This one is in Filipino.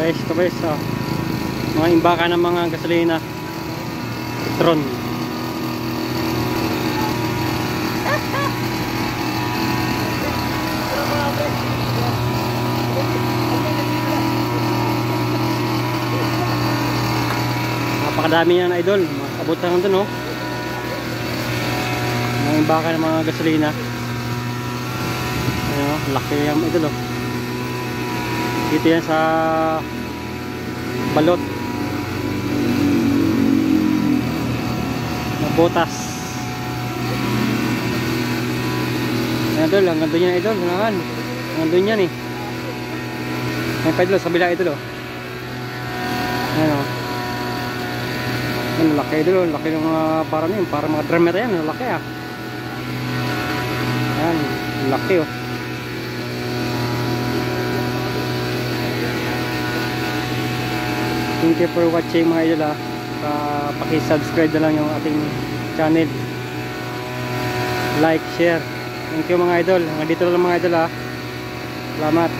guys, ito guys, mga imbaka ng mga gasolina Petron. Napakadami yan idol, abot lang doon oh. Mga imbaka ng mga gasolina. Ayan oh, laki yung idol oh. Dito yan sa balot na botas. Ayan idol, hanggang doon yan idol. Hanggang doon yan eh. Ayan pa idol, sa bila idol oh. Ayan oh. Ayan, laki idol, laki ng mga parang yun, parang mga drummer yan, laki ah. Ayan, laki oh. Thank you for watching mga idol ah. Paki-subscribe na lang yung ating channel. Like, share. Thank you mga idol. Hanggang dito lang mga idol ah. Salamat.